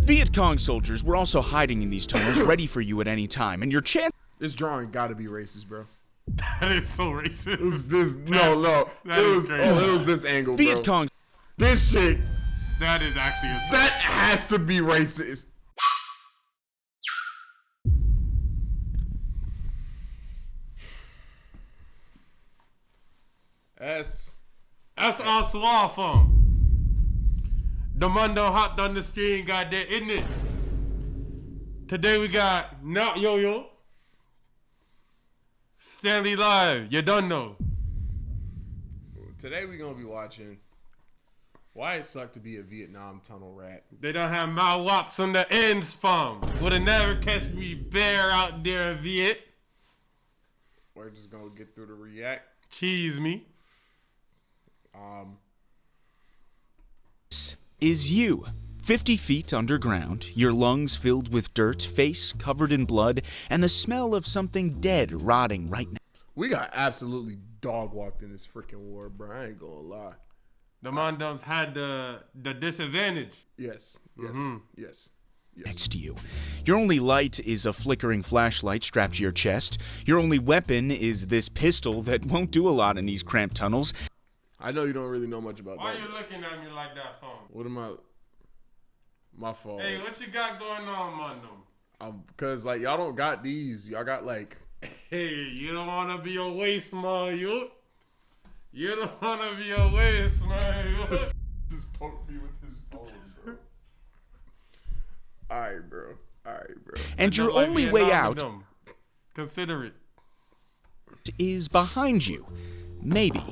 Viet Cong soldiers were also hiding in these tunnels, ready for you at any time, and your chance. This drawing gotta be racist, bro. That is so racist. It was this, no. It was this angle, bro. Viet Cong. This shit. That is actually a. That has to be racist. That's all swallow from. The Mundo hopped on the stream, goddamn, isn't it? Today we got Not Yo-Yo. Stanley Live, you done know. Today we gonna be watching Why It Sucked to Be a Vietnam Tunnel Rat. They don't have my wops on the ends from. Woulda never catch me bear out there, Viet. We're just gonna get through the react. Cheese me. Is you. 50 feet underground, your lungs filled with dirt, face covered in blood, and the smell of something dead rotting right now. We got absolutely dog walked in this freaking war, bro. I ain't gonna lie. The Mondums had the disadvantage. Yes. Next to you. Your only light is a flickering flashlight strapped to your chest. Your only weapon is this pistol that won't do a lot in these cramped tunnels. I know you don't really know much about Why that. you looking at me like that, phone? What am I? My fault. Hey, what you got going on, Mondum? Cause like y'all don't got these. Y'all got like. Hey, you don't want to be a waste, man, you. You don't want to be a waste, man, you. Just poke me with his phone, bro. All right, bro. And your only way out Consider it. is behind you. Maybe.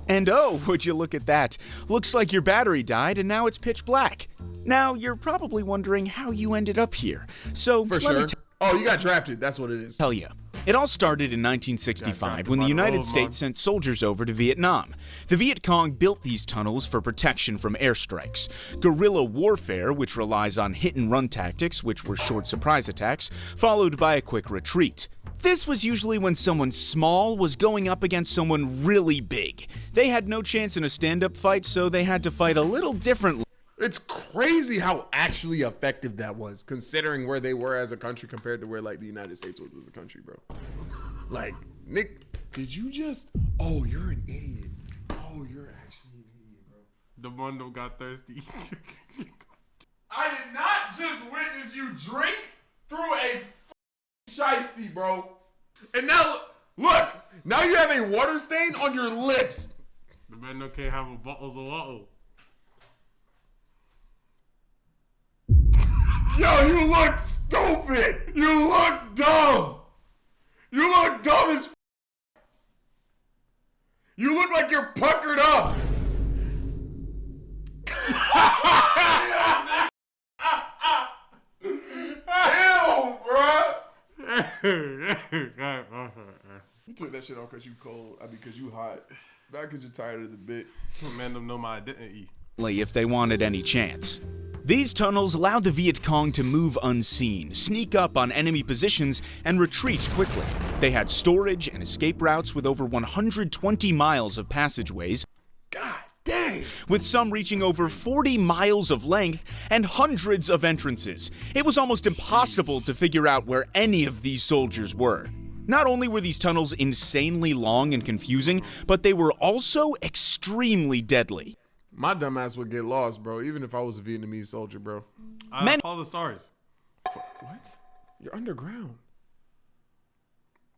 And oh, would you look at that? Looks like your battery died and now it's pitch black. Now, you're probably wondering how you ended up here. So, For sure. Oh, you got drafted. That's what it is. Tell you. It all started in 1965 when the United States sent soldiers over to Vietnam. The Viet Cong built these tunnels for protection from airstrikes. Guerrilla warfare, which relies on hit-and-run tactics, which were short surprise attacks, followed by a quick retreat. This was usually when someone small was going up against someone really big. They had no chance in a stand-up fight, so they had to fight a little differently. It's crazy how actually effective that was, considering where they were as a country compared to where like the United States was as a country, bro. Like, Nick, did you just? Oh, you're an idiot. Oh, you're actually an idiot, bro. The Mundo got thirsty. I did not just witness you drink through a shiesty, bro. And now, look, now you have a water stain on your lips. The Mundo can't have a bottles of water. Yo, you look stupid. You look dumb. You look dumb as You look like you're puckered up. Ew, bro. You took that shit off because you cold. I mean, because you hot. Not because you're tired of the bit. Man, them know my identity. If they wanted any chance. These tunnels allowed the Viet Cong to move unseen, sneak up on enemy positions, and retreat quickly. They had storage and escape routes with over 120 miles of passageways. God dang. With some reaching over 40 miles of length and hundreds of entrances. It was almost impossible to figure out where any of these soldiers were. Not only were these tunnels insanely long and confusing, but they were also extremely deadly. My dumbass would get lost, bro, even if I was a Vietnamese soldier, bro. Follow the stars. What? You're underground.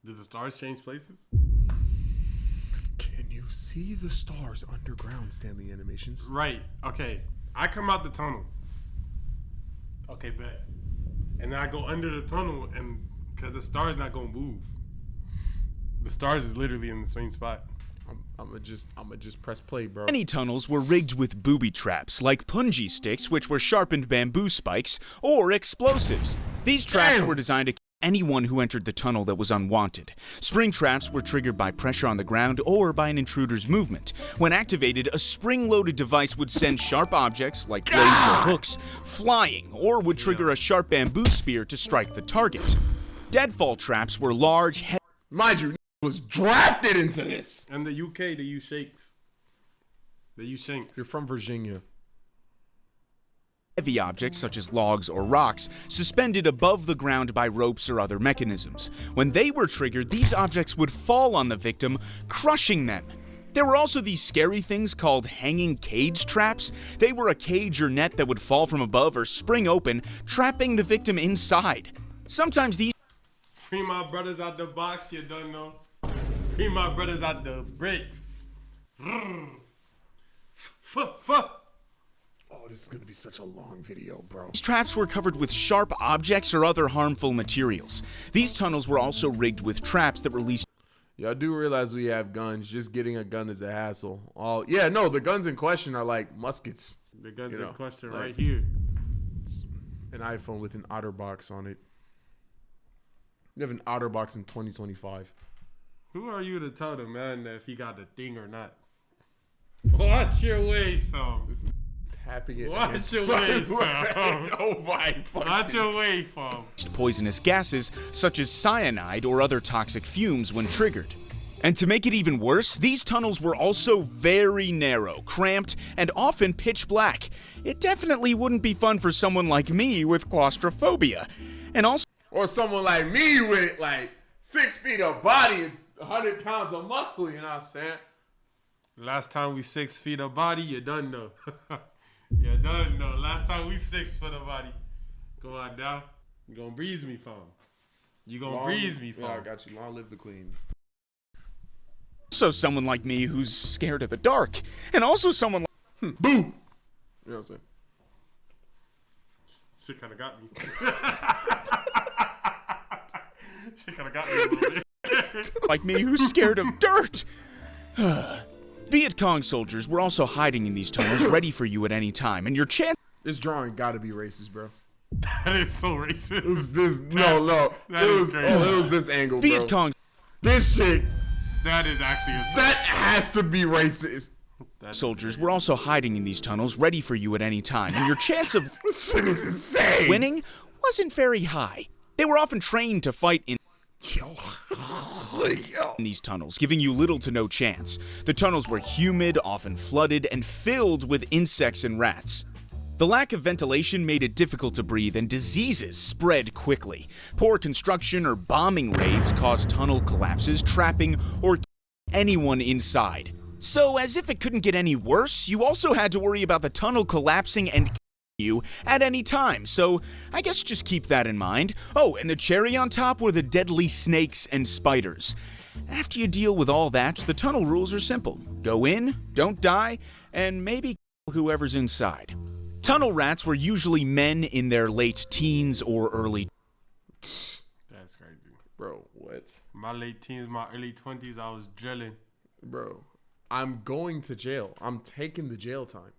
Did the stars change places? Can you see the stars underground, Stanley Animations? Right. Okay. I come out the tunnel. Okay, bet. And then I go under the tunnel, and because the stars not gonna move. The stars is literally in the same spot. I'ma just press play, bro. Many tunnels were rigged with booby traps, like punji sticks, which were sharpened bamboo spikes, or explosives. These traps were designed to kill anyone who entered the tunnel that was unwanted. Spring traps were triggered by pressure on the ground or by an intruder's movement. When activated, a spring-loaded device would send sharp objects, like blades or hooks, flying, or would trigger a sharp bamboo spear to strike the target. Deadfall traps were large, mind you, was drafted into this. And the UK, they use shakes. They use shanks. You're from Virginia. heavy objects such as logs or rocks suspended above the ground by ropes or other mechanisms. When they were triggered, these objects would fall on the victim, crushing them. There were also these scary things called hanging cage traps. They were a cage or net that would fall from above or spring open, trapping the victim inside. Sometimes these Free my brothers out the box, you don't know. Free my brothers out the bricks. Oh, this is gonna be such a long video, bro. traps were covered with sharp objects or other harmful materials. These tunnels were also rigged with traps that released. Y'all do realize we have guns. Just getting a gun is a hassle. Oh, yeah, no, the guns in question are like muskets. The guns You in know, question like- right here. An iPhone with an OtterBox on it. You have an OtterBox in 2025. Who are you to tell the man that if he got the thing or not? Watch your way, fam. Tapping it. Watch against your my way, leg. fam. Oh my fucking. Watch your way, fam. Poisonous gases such as cyanide or other toxic fumes when triggered. And to make it even worse, these tunnels were also very narrow, cramped, and often pitch black. It definitely wouldn't be fun for someone like me with claustrophobia. And also, Or someone like me with like 6 feet of body and 100 pounds of muscle, you know what I'm saying? Last time we 6 feet of body, you done know. You done know. Last time we 6 foot of body. Go on down. You gonna breeze me, fam. You gonna breeze me, fam. Yeah, I got you. Long live the queen. someone like me who's scared of the dark. And also someone like Boo! You know what I'm saying? Shit kinda got me. Shit kinda got me a little bit. like me who's scared of dirt. Viet Cong soldiers were also hiding in these tunnels, ready for you at any time, and your chance. This drawing gotta be racist, bro. That is so racist. No. That It is was, crazy. it was this angle, bro. Viet Cong This shit, That is actually a that has to be racist. soldiers were also hiding in these tunnels, ready for you at any time, and your chance of This shit is insane. winning wasn't very high. They were often trained to fight in Yo. these tunnels, giving you little to no chance. The tunnels were humid, often flooded, and filled with insects and rats. The lack of ventilation made it difficult to breathe, and diseases spread quickly. Poor construction or bombing raids caused tunnel collapses, trapping or anyone inside. So, as if it couldn't get any worse, you also had to worry about the tunnel collapsing and you at any time, so I guess just keep that in mind. Oh, and the cherry on top were the deadly snakes and spiders. After you deal with all that, the tunnel rules are simple. Go in, don't die, and maybe kill whoever's inside. Tunnel rats were usually men in their late teens or early. That's crazy. Bro, what? My late teens, my early 20s, I was drilling. Bro, I'm going to jail. I'm taking the jail time.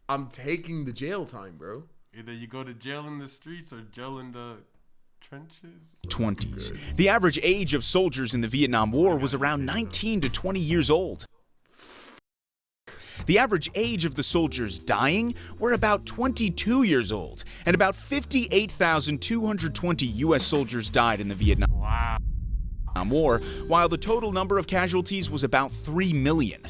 I'm taking the jail time, bro. Either you go to jail in the streets or jail in the trenches. 20s. The average age of soldiers in the Vietnam War was around 19 to 20 years old. The average age of the soldiers dying were about 22 years old, and about 58,220 U.S. soldiers died in the Vietnam Wow. War, while the total number of casualties was about 3 million.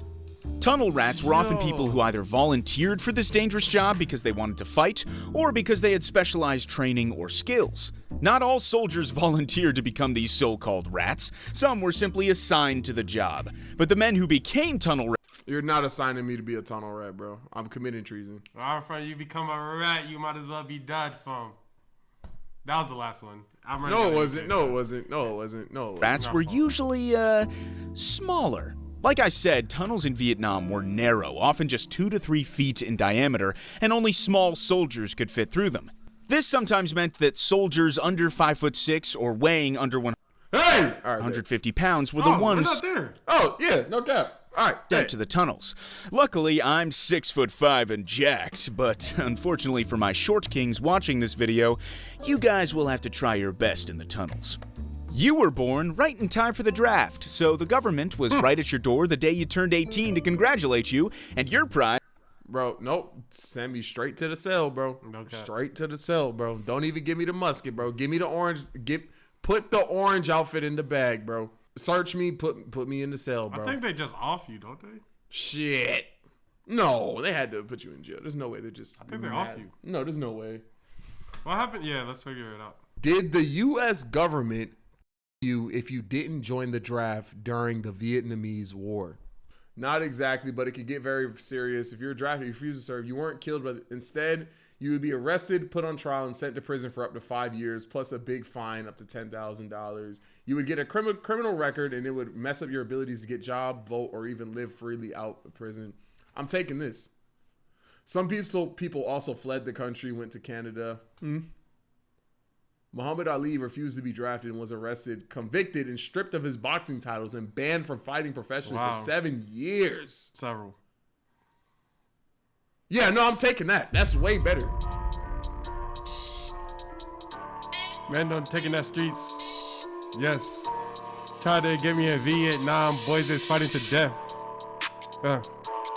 Tunnel rats were often people who either volunteered for this dangerous job because they wanted to fight, or because they had specialized training or skills. Not all soldiers volunteered to become these so-called rats. Some were simply assigned to the job. But the men who became tunnel rats You're not assigning me to be a tunnel rat, bro. I'm committing treason. All right, you become a rat, you might as well be dead, fam. That was the last one. I'm running out No, of it wasn't. these No, it wasn't. No, it wasn't. No, it wasn't. rats were usually, smaller. Like I said, tunnels in Vietnam were narrow, often just 2 to 3 feet in diameter, and only small soldiers could fit through them. This sometimes meant that soldiers under 5'6" or weighing under Hey! All right, 150 pounds were the Oh, we're ones not there. Oh, yeah, no cap. All right, sent to the tunnels. Luckily, I'm 6'5" and jacked, but unfortunately for my short kings watching this video, you guys will have to try your best in the tunnels. You were born right in time for the draft, so the government was right at your door the day you turned 18 to congratulate you, and your prize. Bro, nope. Send me straight to the cell, bro. No cap. Straight to the cell, bro. Don't even give me the musket, bro. Give me the orange. Put the orange outfit in the bag, bro. Search me. Put me in the cell, bro. I think they just off you, don't they? Shit. No, they had to put you in jail. There's no way they're just. I think they're off you. No, there's no way. What happened? Yeah, let's figure it out. Did the U.S. government you if you didn't join the draft during the Vietnamese War? Not exactly, but it could get very serious. If you're drafted, you refuse to serve, you weren't killed, but instead you would be arrested, put on trial, and sent to prison for up to 5 years, plus a big fine up to $10,000. You would get a criminal record, and it would mess up your abilities to get job, vote, or even live freely out of prison. I'm taking this. Some people also fled the country, went to Canada. Muhammad Ali refused to be drafted and was arrested, convicted, and stripped of his boxing titles and banned from fighting professionally for 7 years. Several. Yeah, no, I'm taking that. That's way better. Man, done taking that streets. Yes. Tried to get me in Vietnam. Boys is fighting to death.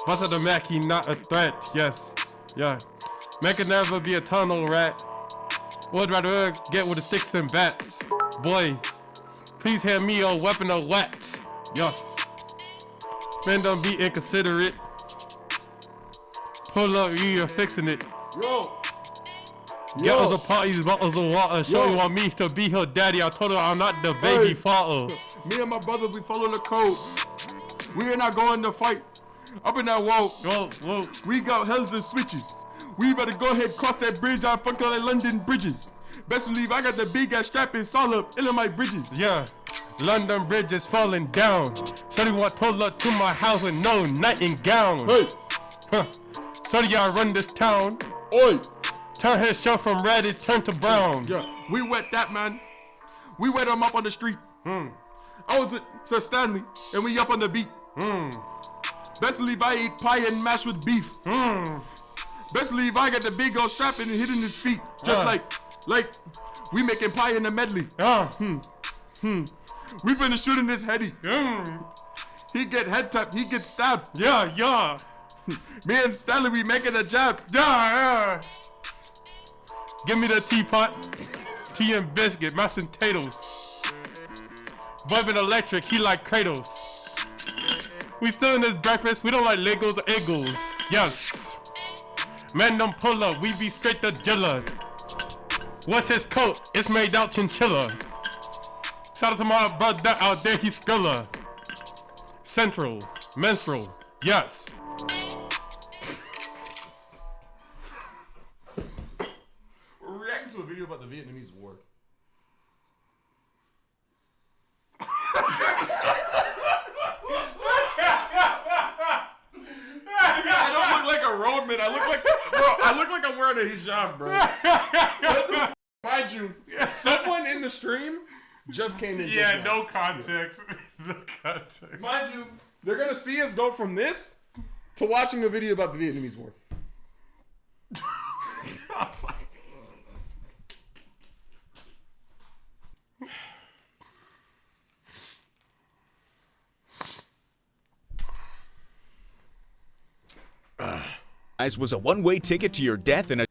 Bust of the Mac, he not a threat. Yes. Yeah. Man could never be a tunnel rat. Would rather get with the sticks and bats. Boy, please hand me a weapon of wet. Yes. Man, don't be inconsiderate. Pull up, you're fixing it. Yo. Gallons of parties, bottles of water. Shorty want me to be her daddy. I told her I'm not the baby father. Me and my brother, we follow the code. We are not going to fight. Up in that wall. Whoa. We got hells and switches. We better go ahead cross that bridge. I fuck all the London bridges. Best believe I got the big ass strap and all up in my bridges. Yeah, London Bridge is falling down. Shorty want pull up to my house with no nightingale. Hey, Shorty, I run this town. oi. Turn his shirt from red, it turned to brown. Yeah, we wet that man. We wet him up on the street. I was at Sir Stanley, and we up on the beat. Best believe I eat pie and mash with beef. Best believe I got the big old strap and hitting his feet. Just like we making pie in a medley. We finna shooting this heady. He get head tapped, he get stabbed. Yeah. Me and Stanley, we making a jab. Yeah. Give me the teapot, tea and biscuit, mashed potatoes. Boy been electric, he like Kratos. We still in this breakfast, we don't like Legos or Eagles. Yes. Man don't pull up, we be straight to Dillas. What's his coat? It's made out chinchilla. Shout out to my brother out there, he's Skrilla. Central, menstrual, yes. We're reacting to a video about the Vietnamese War. I don't look like a roadman. I look like I'm wearing a hijab, bro. Mind you, someone in the stream just came in. Yeah, no context. No context. Mind you, they're gonna see us go from this to watching a video about the Vietnamese War. I was like, Was a one-way ticket to your death in a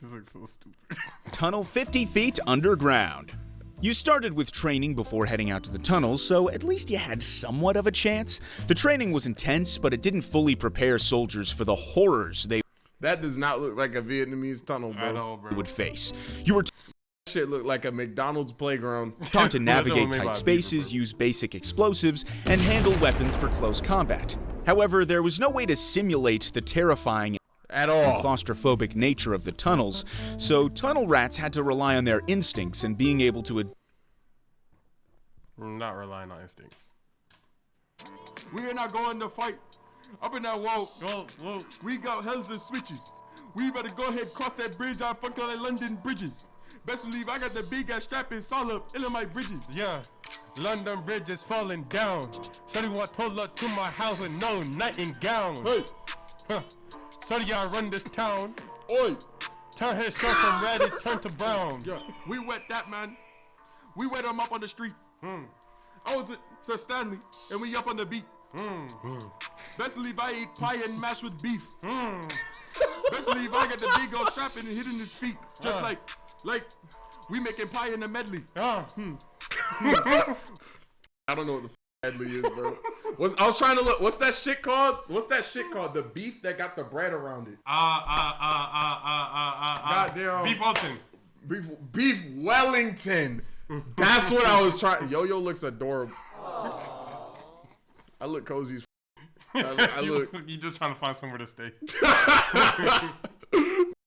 this looks so stupid. tunnel 50 feet underground. You started with training before heading out to the tunnels, so at least you had somewhat of a chance. The training was intense, but it didn't fully prepare soldiers for the horrors they That does not look like a Vietnamese tunnel, bro. I know, bro. would face. You were Shit looked like a McDonald's playground. taught to navigate made by tight a spaces, beaver, use basic explosives, and handle weapons for close combat. However, there was no way to simulate the terrifying At all. claustrophobic nature of the tunnels, so tunnel rats had to rely on their instincts and being able to We're not relying on instincts. We are not going to fight. Up in that wall. Whoa. We got hells and switches. We better go ahead cross that bridge. I fuck all the London bridges. Best believe I got the big ass strap and all up in my bridges. Yeah, London Bridge is falling down. Shorty want pull up to my house with no nightingale. Hey, Shorty, I run this town. oi. Turn his shirt from red, it turned to brown. Yeah, we wet that man. We wet him up on the street. I was at Sir Stanley, and we up on the beat. Best believe I eat pie and mash with beef. Best believe I got the big old strap and hitting his feet. Just like we making pie in a medley. I don't know what the deadly is, bro. I was trying to look. What's that shit called? The beef that got the bread around it. Goddamn. Beef Wellington. Beef Wellington. That's what I was trying. Yo-Yo looks adorable. I look cozy as I look. You just trying to find somewhere to stay.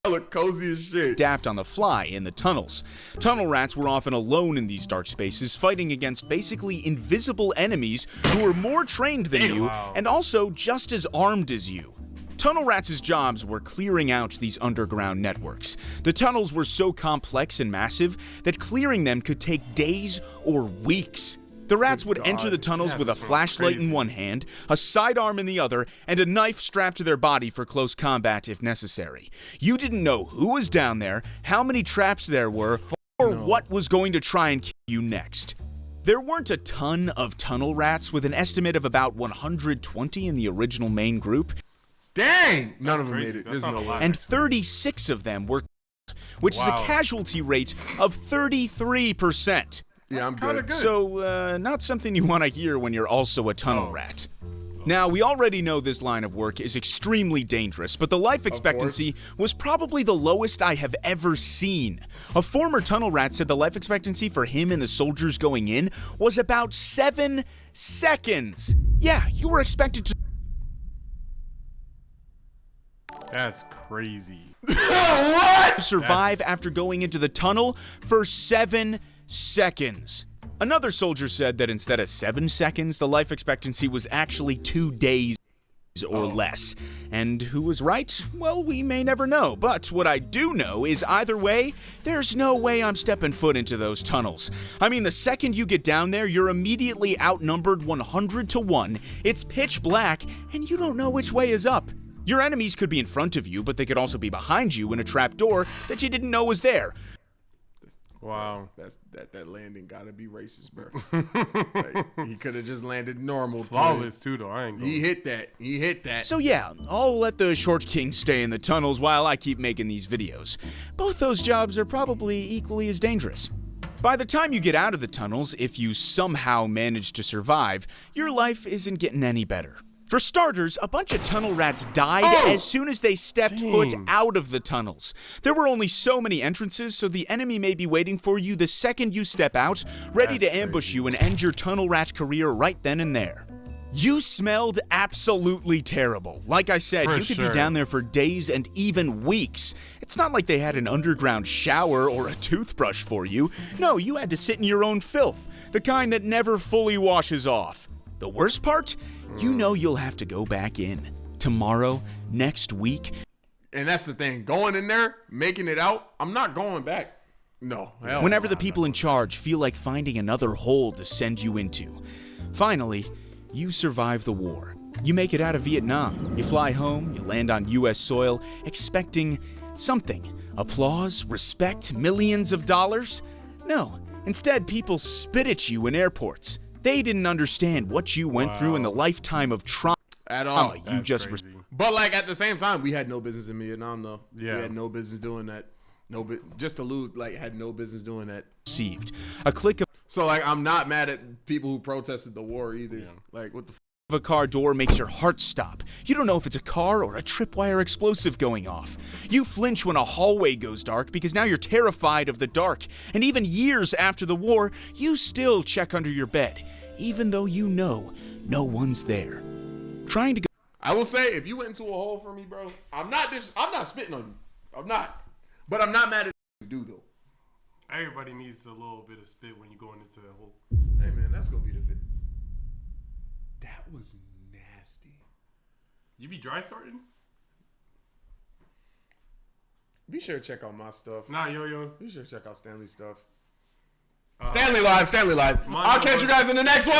I look cozy as shit. Adapt on the fly in the tunnels. Tunnel rats were often alone in these dark spaces, fighting against basically invisible enemies who were more trained than you and also just as armed as you. Tunnel rats' jobs were clearing out these underground networks. The tunnels were so complex and massive that clearing them could take days or weeks. The rats would enter the tunnels with a flashlight in one hand, a sidearm in the other, and a knife strapped to their body for close combat if necessary. You didn't know who was down there, how many traps there were, or what was going to try and kill you next. There weren't a ton of tunnel rats, with an estimate of about 120 in the original main group. Dang! None of them made it. There's no way. And 36 of them were killed, which is a casualty rate of 33%. Yeah, I'm good. So, not something you want to hear when you're also a tunnel rat. Now, we already know this line of work is extremely dangerous, but the life expectancy was probably the lowest I have ever seen. A former tunnel rat said the life expectancy for him and the soldiers going in was about 7 seconds. Yeah, you were expected to... That's crazy. What? Survive after going into the tunnel for 7 seconds. Another soldier said that instead of 7 seconds, the life expectancy was actually 2 days or less. And who was right? Well, we may never know, but what I do know is either way, there's no way I'm stepping foot into those tunnels. I mean, the second you get down there, you're immediately outnumbered 100 to 1, it's pitch black, and you don't know which way is up. Your enemies could be in front of you, but they could also be behind you in a trap door that you didn't know was there. Wow. That landing gotta be racist, bro. Like, he could have just landed normal. Flawless too, though. I ain't going. He hit that. So yeah, I'll let the short king stay in the tunnels while I keep making these videos. Both those jobs are probably equally as dangerous. By the time you get out of the tunnels, if you somehow manage to survive, your life isn't getting any better. For starters, a bunch of tunnel rats died as soon as they stepped foot out of the tunnels. There were only so many entrances, so the enemy may be waiting for you the second you step out, ready to ambush you and end your tunnel rat career right then and there. You smelled absolutely terrible. Like I said, you could be down there for days and even weeks. It's not like they had an underground shower or a toothbrush for you. No, you had to sit in your own filth, the kind that never fully washes off. The worst part? You know you'll have to go back in. Tomorrow, next week. And that's the thing. Going in there, making it out, I'm not going back. No. Whenever the people in charge feel like finding another hole to send you into. Finally, you survive the war. You make it out of Vietnam. You fly home, you land on US soil, expecting something. Applause, respect, millions of dollars? No. Instead, people spit at you in airports. They didn't understand what you went through in the lifetime of trauma at all. You just but like at the same time, we had no business in Vietnam though. Yeah. We had no business doing that. Just to lose, like, had no business doing that. Received a click of So like, I'm not mad at people who protested the war either. Like, what the a car door makes your heart stop. You don't know if it's a car or a tripwire explosive going off. You flinch when a hallway goes dark because now you're terrified of the dark. And even years after the war, you still check under your bed, even though you know no one's there. Trying to go. I will say, if you went into a hole for me, bro, I'm not spitting on you. I'm not. But I'm not mad at you do though. Everybody needs a little bit of spit when you're going into the hole. Hey man, that's gonna be the fit. That was nasty. You be dry starting? Be sure to check out my stuff. Nah, yo. Be sure to check out Stanley's stuff. Stanley Live. I'll catch you guys in the next one.